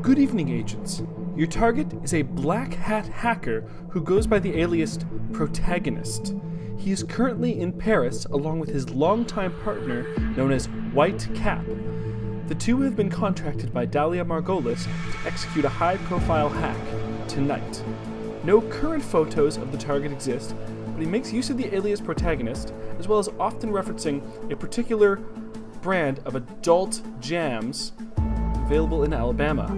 Good evening, agents. Your target is a black hat hacker who goes by the alias Protagonist. He is currently in Paris along with his longtime partner known as White Cap. The two have been contracted by Dahlia Margolis to execute a high-profile hack tonight. No current photos of the target exist, but he makes use of the alias Protagonist, as well as often referencing a particular brand of adult jams available in Alabama.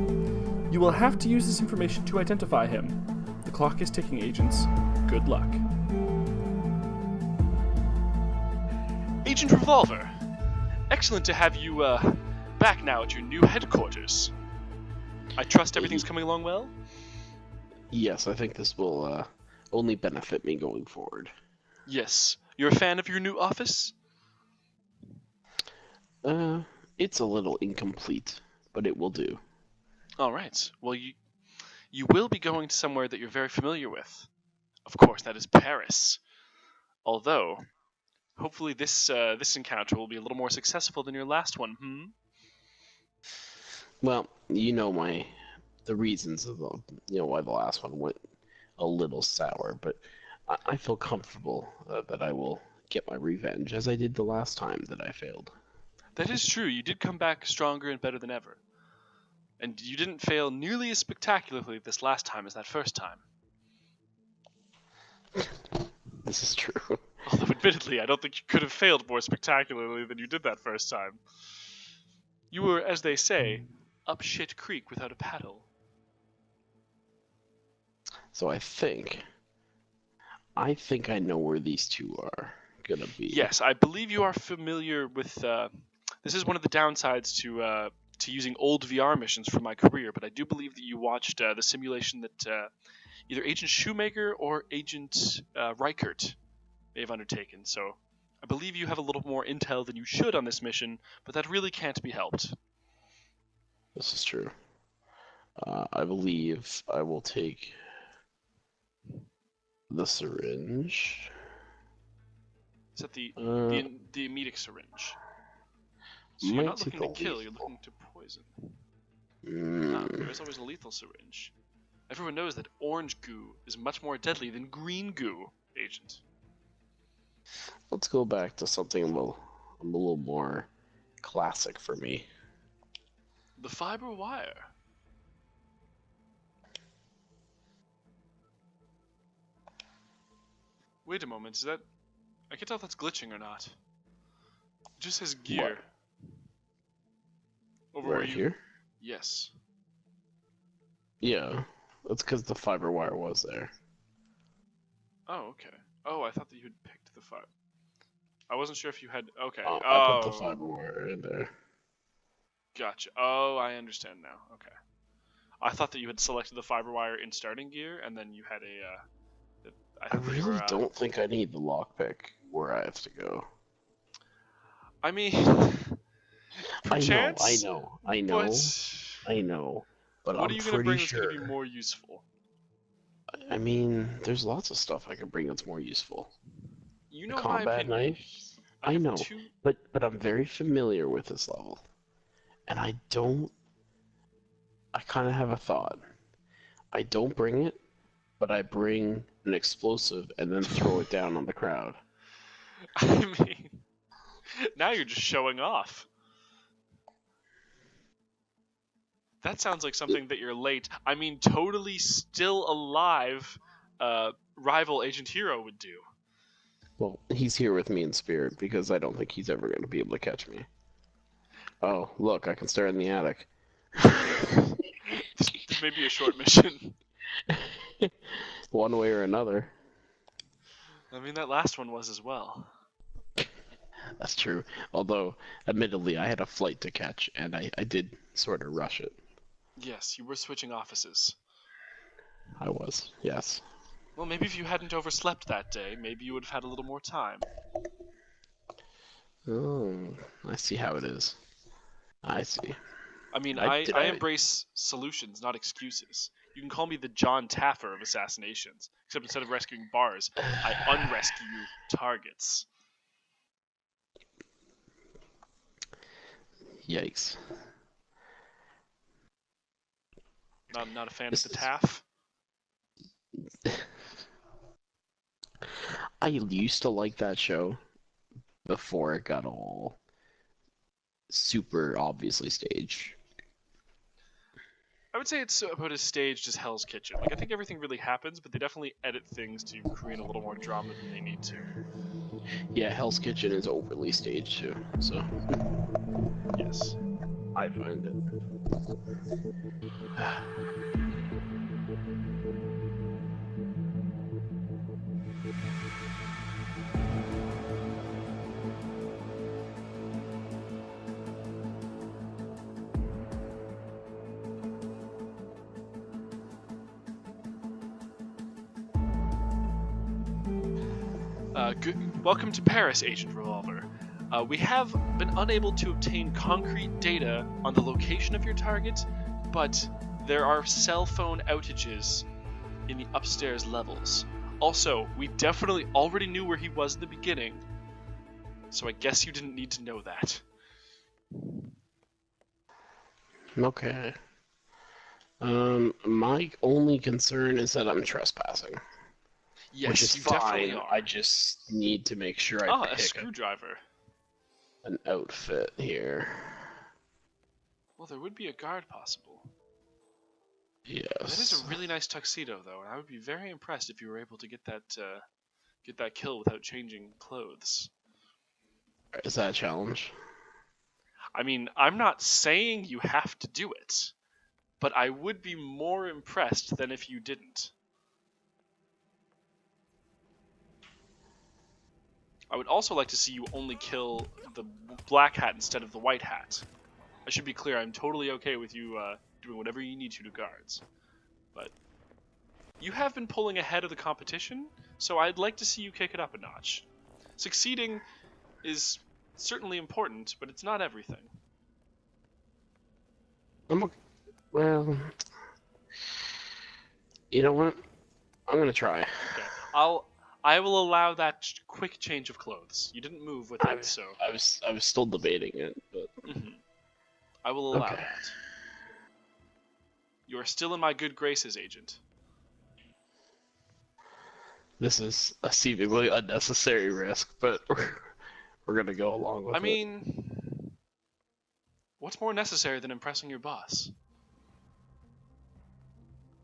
You will have to use this information to identify him. The clock is ticking, agents. Good luck. Agent Revolver, excellent to have you back now at your new headquarters. I trust everything's coming along well? Yes, I think this will only benefit me going forward. Yes. You're a fan of your new office? It's a little incomplete, but it will do. All right. Well, you will be going to somewhere that you're very familiar with. Of course, that is Paris. Although, hopefully this encounter will be a little more successful than your last one, Well, you know the reasons of why the last one went a little sour, but I feel comfortable that I will get my revenge, as I did the last time that I failed. That is true. You did come back stronger and better than ever. And you didn't fail nearly as spectacularly this last time as that first time. This is true. Although, admittedly, I don't think you could have failed more spectacularly than you did that first time. You were, as they say, up shit creek without a paddle. So I think I know where these two are gonna be. Yes, I believe you are familiar with. This is one of the downsides to using old VR missions from my career, but I do believe that you watched the simulation that either Agent Shoemaker or Agent Reichert may have undertaken. So I believe you have a little more intel than you should on this mission, but that really can't be helped. This is true. I believe I will take the syringe. Is that the emetic syringe? So you're not looking to kill, you're looking to poison. There's always a lethal syringe. Everyone knows that orange goo is much more deadly than green goo, Agent. Let's go back to something a little more classic for me. The fiber wire. Wait a moment, is that... I can't tell if that's glitching or not. It just says gear. What? Over Right where you... here? Yes. Yeah, that's because the fiber wire was there. Oh, okay. Oh, I thought that you had picked the fiber. I wasn't sure if you had... Okay. I put the fiber wire in there. Gotcha. Oh, I understand now. Okay. I thought that you had selected the fiber wire in starting gear, and then you had a... I really don't think I need the lockpick where I have to go. I mean... I know. But what I'm are you pretty going to bring sure. that's going to be more useful? I mean, there's lots of stuff I could bring that's more useful. You know, a combat knife. I know, but I'm very familiar with this level, and I kind of have a thought. I don't bring it, but I bring an explosive and then throw it down on the crowd. I mean, now you're just showing off. That sounds like something that your totally still alive rival Agent Hero would do. Well, he's here with me in spirit because I don't think he's ever going to be able to catch me. Oh, look, I can start in the attic. This may be a short mission. One way or another. I mean, that last one was as well. That's true. Although, admittedly, I had a flight to catch, and I did sort of rush it. Yes, you were switching offices. I was, yes. Well, maybe if you hadn't overslept that day, maybe you would have had a little more time. Oh, I see how it is. I see. I mean, Did I embrace solutions, not excuses. You can call me the John Taffer of assassinations, except instead of rescuing bars, I unrescue targets. Yikes. Not a fan This of the is- Taff. I used to like that show before it got all super obviously staged. I would say it's about as staged as Hell's Kitchen. Like, I think everything really happens, but they definitely edit things to create a little more drama than they need to. Yeah, Hell's Kitchen is overly staged too, so Yes. I find it. Welcome to Paris, Agent Revolver. We have been unable to obtain concrete data on the location of your target, but there are cell phone outages in the upstairs levels. Also, we definitely already knew where he was in the beginning, so I guess you didn't need to know that. Okay. My only concern is that I'm trespassing. Yes, Which is you fine. definitely are. I just need to make sure I a pick screwdriver. an outfit here. Well, there would be a guard possible. Yes. That is a really nice tuxedo, though, and I would be very impressed if you were able to get that kill without changing clothes. Is that a challenge? I mean, I'm not saying you have to do it, but I would be more impressed than if you didn't. I would also like to see you only kill the black hat instead of the white hat. I should be clear, I'm totally okay with you doing whatever you need to guards. But you have been pulling ahead of the competition, so I'd like to see you kick it up a notch. Succeeding is certainly important, but it's not everything. Well, you know what? I'm gonna try. Okay. I will allow that quick change of clothes. You didn't move with it, so I was still debating it, but I will allow Okay. that. You are still in my good graces, Agent. this is a seemingly unnecessary risk, but we're gonna go along with I it. mean, what's more necessary than impressing your boss?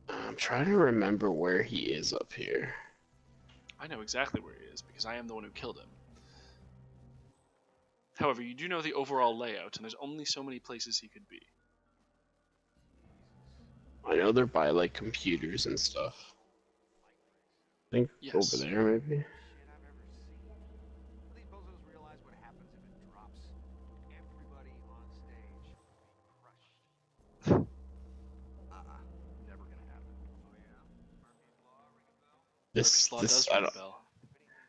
I'm trying to remember where he is up here. I know exactly where he is, because I am the one who killed him. However, you do know the overall layout, and there's only so many places he could be. I know they're by like computers and stuff. I think Yes. over there maybe. These bozos realize what happens if it drops. Everybody on stage will be crushed. Never gonna happen. Oh yeah? Murphy's Law, ring a bell? This Law does I ring a don't, bell.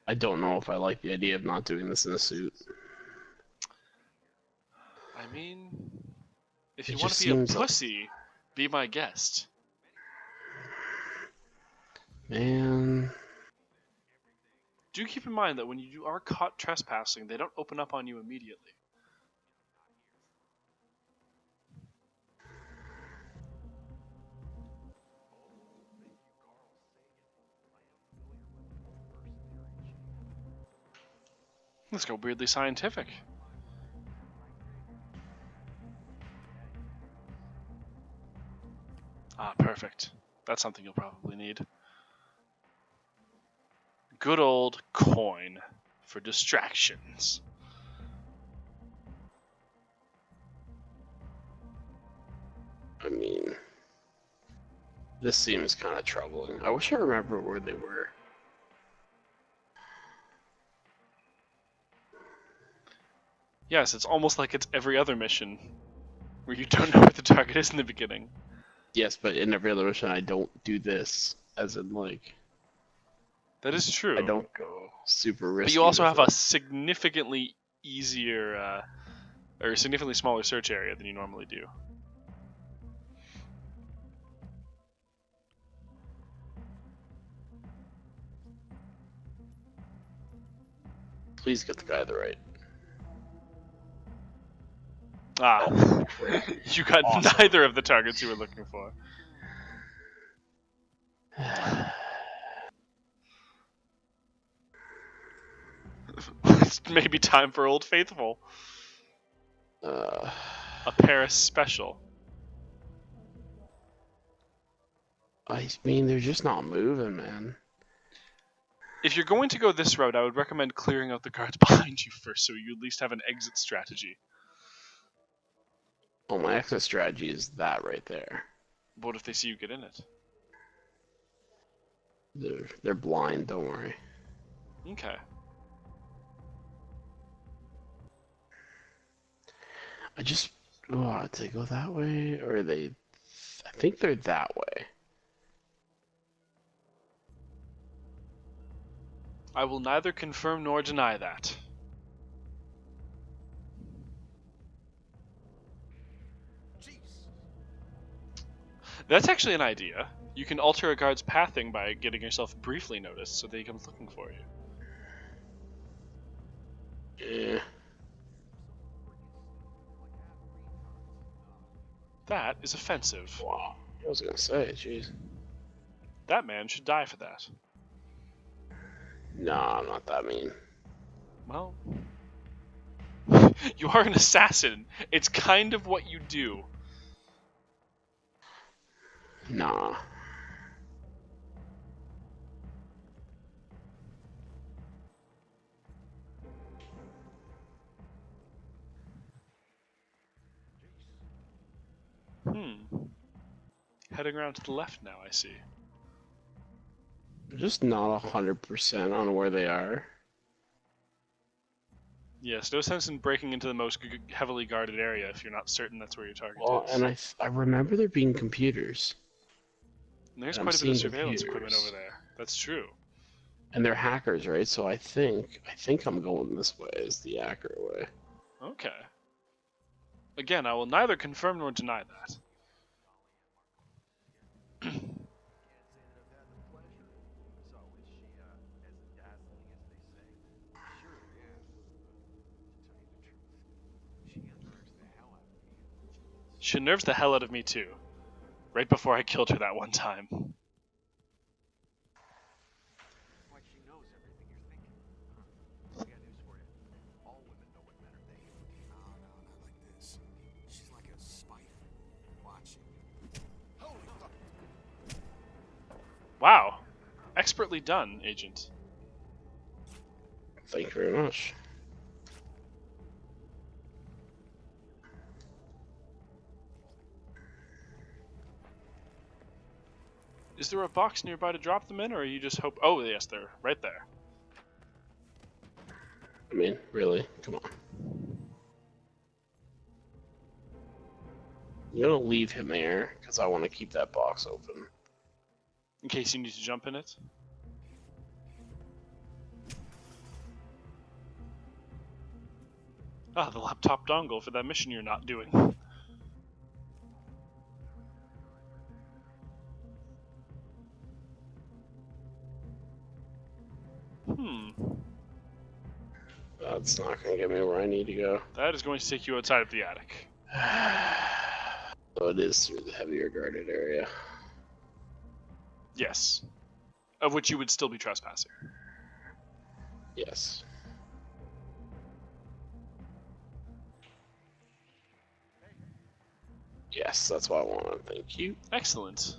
I don't know if I like the idea of not doing this in a suit. I mean, if It you want just to be a seems like- pussy, be my guest. Man, Do keep in mind that when you are caught trespassing, they don't open up on you immediately. Let's go weirdly scientific. Ah, perfect. That's something you'll probably need. Good old coin for distractions. I mean, this seems kind of troubling. I wish I remember where they were. Yes, it's almost like it's every other mission where you don't know what the target is in the beginning. Yes, but in every other mission, I don't do this. As in, like, That is true. I don't go super risky. But you also with have it. a significantly easier, or significantly smaller search area than you normally do. Please get the guy the right. Ah, you got neither of the targets you were looking for. It's maybe time for Old Faithful. A Paris special. I mean, they're just not moving, man. If you're going to go this route, I would recommend clearing out the guards behind you first, so you at least have an exit strategy. Well, my exit strategy is that right there. But what if they see you get in it? They're blind, don't worry. Okay. did they go that way? Or are they... I think they're that way. I will neither confirm nor deny that. That's actually an idea. You can alter a guard's pathing by getting yourself briefly noticed so they come looking for you. Yeah. That is offensive. Wow. I was gonna say, jeez. That man should die for that. Nah, I'm not that mean. Well, you are an assassin. It's kind of what you do. Nah. Heading around to the left now, I see. I'm just not 100% on where they are. Yes, no sense in breaking into the most heavily guarded area if you're not certain that's where your target Well, is. and I remember there being computers. And there's I'm quite a bit of seeing surveillance equipment computers. over there. That's true. And they're hackers, right? So I think I'm going this way as the accurate way. Okay. Again, I will neither confirm nor deny that. She nerves the hell out of me too. Right before I killed her that one time. Like she knows everything you're thinking. I got news for you. All women know what men are thinking. No, not like this. She's like a spider, watching. Holy fuck! Wow. Expertly done, Agent. Thank you very much. Is there a box nearby to drop them in, or are you just hope? Oh, yes, they're right there. I mean, really? Come on. I'm gonna leave him there, because I want to keep that box open. In case you need to jump in it. Ah, the laptop dongle for that mission you're not doing. That's not gonna get me where I need to go. That is going to take you outside of the attic. So it is through the heavier guarded area. Yes. Of which you would still be trespassing. Yes. Yes, that's what I want. Thank you. Excellent.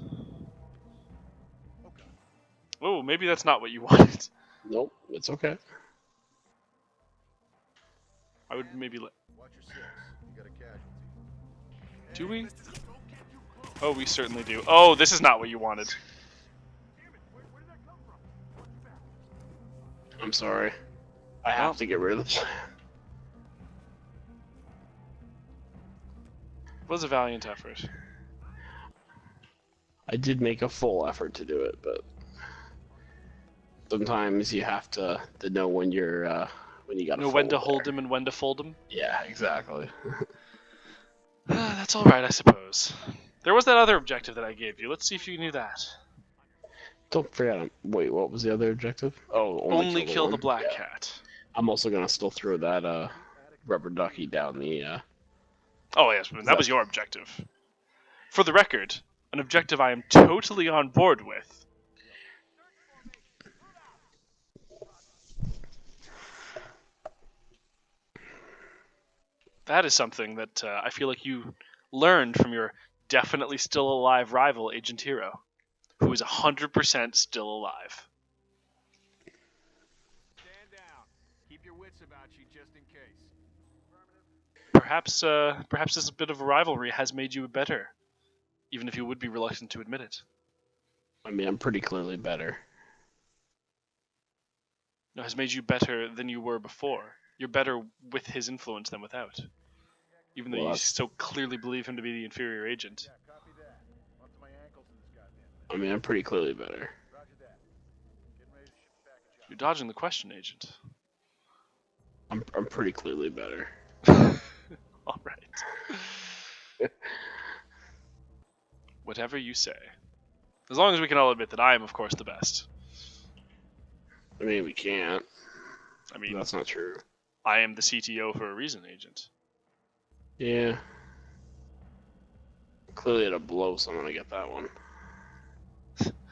Oh, maybe that's not what you wanted. Nope, it's okay. I would maybe let... Watch your six. You got a casualty. Do we? Oh, we certainly do. Oh, this is not what you wanted. Where did that come from? I'm sorry. I have to get rid of this. It was a valiant effort. I did make a full effort to do it, but sometimes you have to know when you're when you gotta Know when to fold hold there. him and when to fold him. Yeah, exactly. That's all right, I suppose. There was that other objective that I gave you. Let's see if you knew that. Don't forget. Wait, what was the other objective? Oh, Only kill the one. black Yeah. cat. I'm also gonna still throw that rubber ducky down the. Oh yes, but that was your objective. For the record, an objective I am totally on board with. That is something that I feel like you learned from your definitely still alive rival, Agent Hero, who is 100% still alive. Stand down. Keep your wits about you just in case. Perhaps this bit of a rivalry has made you better, even if you would be reluctant to admit it. I mean, I'm pretty clearly better. No, has made you better than you were before. You're better with his influence than without. Even though Well, you that's- so clearly believe him to be the inferior agent. Yeah, copy that. Up to my ankles in this goddamn thing. I mean, I'm pretty clearly better. Roger that. Getting ready to ship the package out. You're dodging the question, Agent. I'm pretty clearly better. All right. Whatever you say. As long as we can all admit that I am, of course, the best. I mean, we can't. I mean, That's not true. I am the CTO for a reason, Agent. Yeah. Clearly had to blow someone to get that one.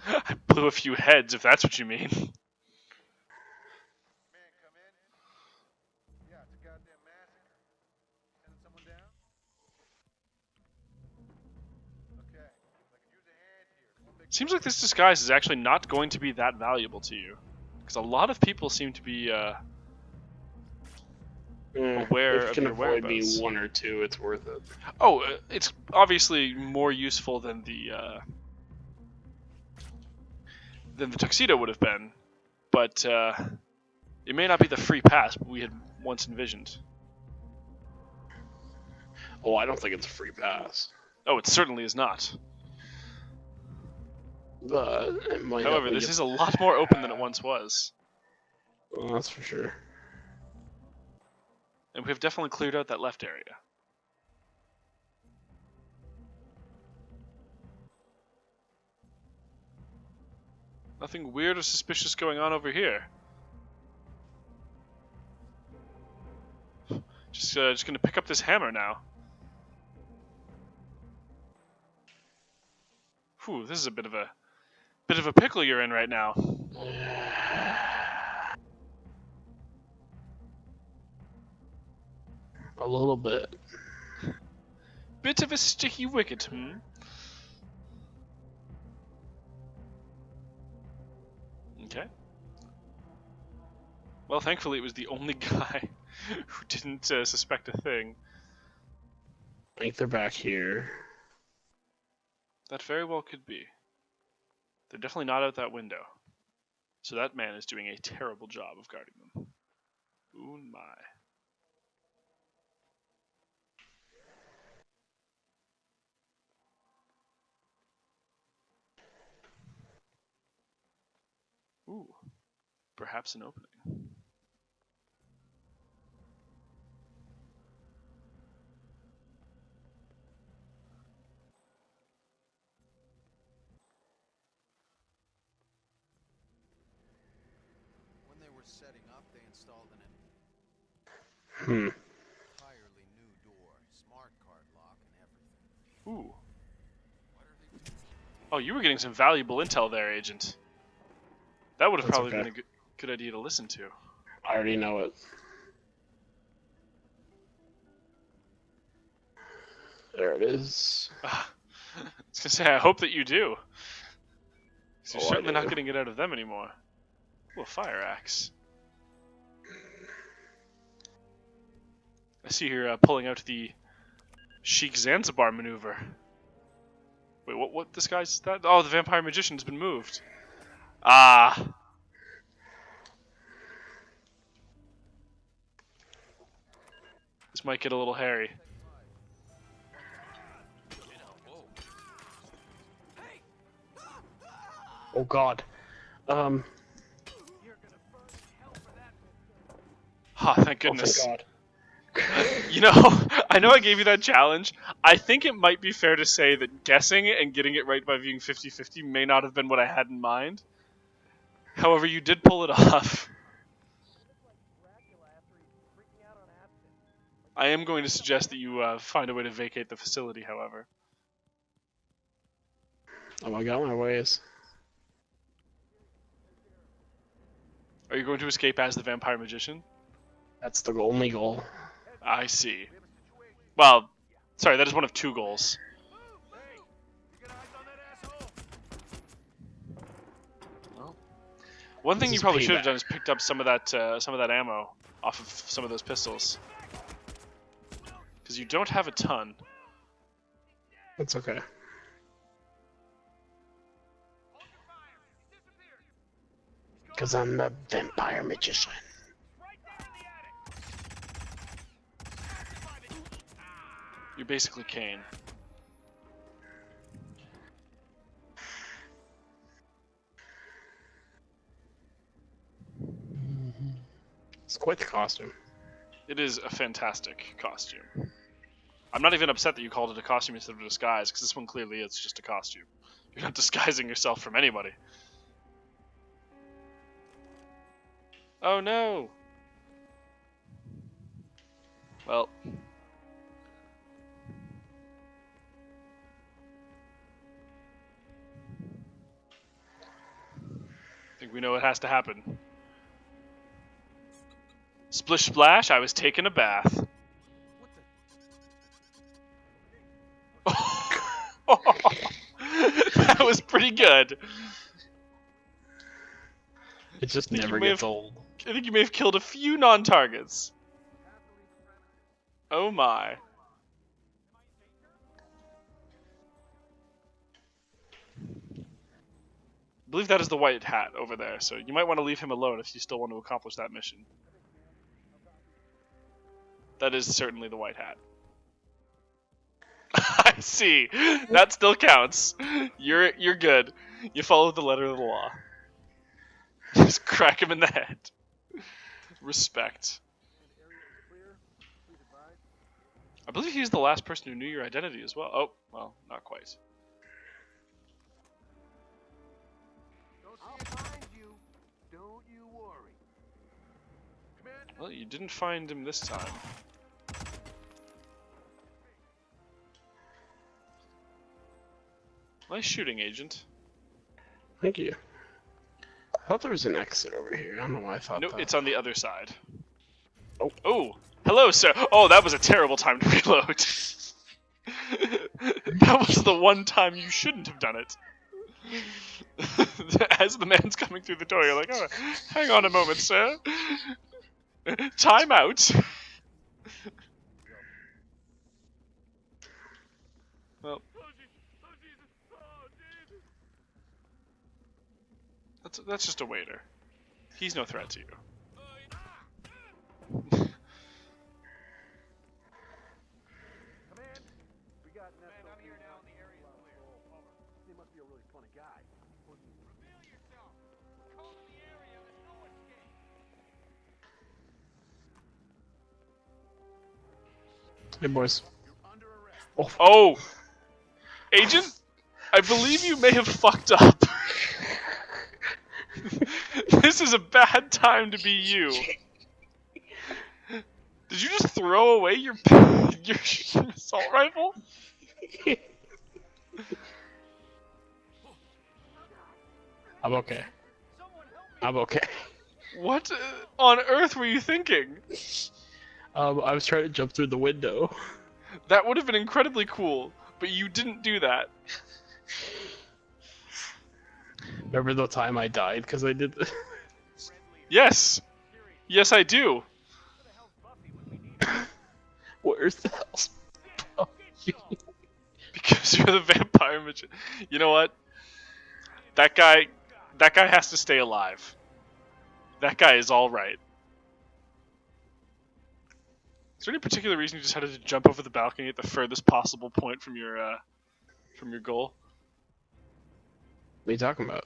I blew a few heads, if that's what you mean. Man, come in. Yeah, it's a goddamn massacre. Sending someone down? Okay. I could use a hand here. One big Seems like this disguise is actually not going to be that valuable to you. Because a lot of people seem to be aware if you of can your avoid me whereabouts. one or two, it's worth it. Oh, it's obviously more useful than the tuxedo would have been, but it may not be the free pass we had once envisioned. Oh, I don't think it's a free pass. Oh, it certainly is not. But it might However, help me this get- is a lot more open than it once was, Well, that's for sure. and we have definitely cleared out that left area. Nothing weird or suspicious going on over here. Just gonna pick up this hammer now. Whew, this is a bit of a pickle you're in right now. A little bit. Bit of a sticky wicket, hmm? Okay. Well, thankfully it was the only guy who didn't suspect a thing. I think they're back here. That very well could be. They're definitely not out that window. So that man is doing a terrible job of guarding them. Ooh my. Ooh. Perhaps an opening. When they were setting up, they installed an Hmm. entirely new door, smart card lock, and everything. Ooh. What are they doing? Oh, you were getting some valuable intel there, Agent. That would have That's probably okay. been a good idea to listen to. I already know it. There it is. I was gonna say, I hope that you do. 'Cause you're Oh, I certainly not do. getting it out of them anymore. Ooh, a fire axe. I see you're pulling out the Sheik Zanzibar maneuver. Wait, what disguise is that? Oh, the vampire magician's been moved. Ah. This might get a little hairy. Oh God. Ha, thank Oh, goodness. thank God. You know, I know I gave you that challenge. I think it might be fair to say that guessing and getting it right by being 50-50 may not have been what I had in mind. However, you did pull it off. I am going to suggest that you find a way to vacate the facility, however. Oh, I got my ways. Are you going to escape as the vampire magician? That's the only goal. I see. Well, sorry, that is one of 2 goals. Well, one thing This you is probably should have payback. done is picked up some of that ammo off of some of those pistols, because you don't have a ton. That's okay. Because I'm a vampire magician. You're basically Kane. It's quite the costume. It is a fantastic costume. I'm not even upset that you called it a costume instead of a disguise, because this one clearly is just a costume. You're not disguising yourself from anybody. Oh no! Well. I think we know what has to happen. Splish splash, I was taking a bath. That was pretty good. It just think you never may gets have- old. I think you may have killed a few non-targets. Oh my. I believe that is the white hat over there, so you might want to leave him alone if you still want to accomplish that mission. That is certainly the white hat. I see. That still counts. You're good. You followed the letter of the law. Just crack him in the head. Respect. I believe he's the last person who knew your identity as well. Oh, well, not quite. I'll find you. Don't you worry. Well, you didn't find him this time. Nice shooting, Agent. Thank you. I thought there was an exit over here. I don't know why I thought No, that. it's on the other side. Oh. Oh, hello, sir. Oh, that was a terrible time to reload. That was the one time you shouldn't have done it. As the man's coming through the door, you're like, oh, hang on a moment, sir. Time out. Well, that's just a waiter. He's no threat to you. Command, we got Command, I'm here now. The area is clear. Over. He must be a really funny guy. Reveal yourself. Call in the area. There's no escape. Hey, boys. Oh, Oh! Agent? I believe you may have fucked up. This is a bad time to be you. Did you just throw away your assault rifle? I'm okay. I'm okay. What on earth were you thinking? I was trying to jump through the window. That would have been incredibly cool, but you didn't do that. Remember the time I died because I did this? Yes. Yes, I do. Where's the hell's Buffy? Because you're the vampire magician. You know what? That guy has to stay alive. That guy is all right. Is there any particular reason you decided to jump over the balcony at the furthest possible point from your goal? What are you talking about?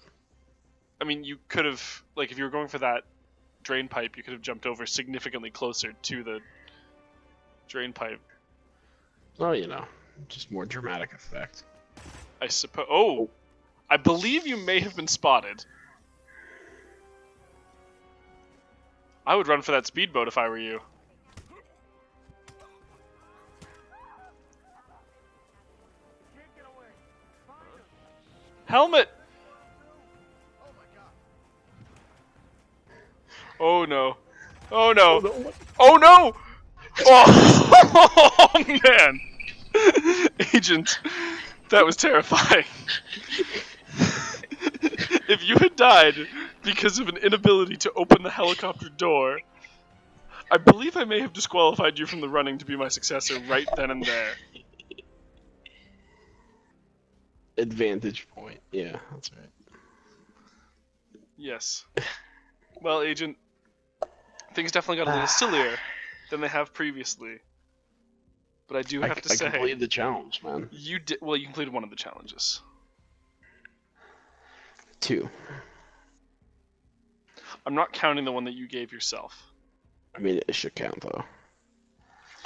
I mean, you could have, like, if you were going for that drain pipe, you could have jumped over significantly closer to the drain pipe. Oh, you know, just more dramatic effect. I suppose. Oh, I believe you may have been spotted. I would run for that speedboat if I were you. Helmet! Oh my god. Oh no. Oh no. no. Oh no! Oh, oh man! Agent, that was terrifying. If you had died because of an inability to open the helicopter door, I believe I may have disqualified you from the running to be my successor right then and there. Advantage point. Yeah, that's right. Yes. Well, Agent, things definitely got a little sillier than they have previously. But I do have to I say, completed the challenge, man. you did well. You completed one of the challenges. 2. I'm not counting the one that you gave yourself. I mean, it should count though.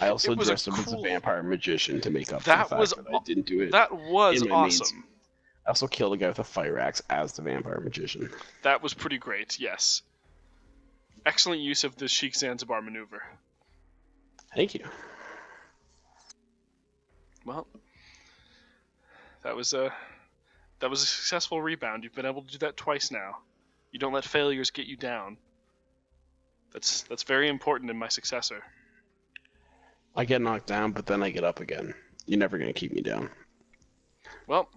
I also It was a dressed up as a cool- vampire magician to make up That for the was fact that I didn't do it. That was in my main awesome. scene. I also killed a guy with a fire axe as the vampire magician. That was pretty great. Yes. Excellent use of the Sheik Zanzibar maneuver. Thank you. Well, that was a successful rebound. You've been able to do that twice now. You don't let failures get you down. That's very important in my successor. I get knocked down, but then I get up again. You're never gonna keep me down. Well,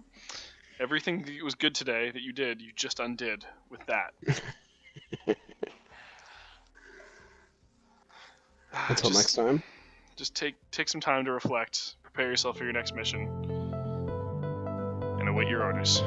everything that was good today that you did, you just undid with that. Until next time. Just take some time to reflect, prepare yourself for your next mission, and await your orders.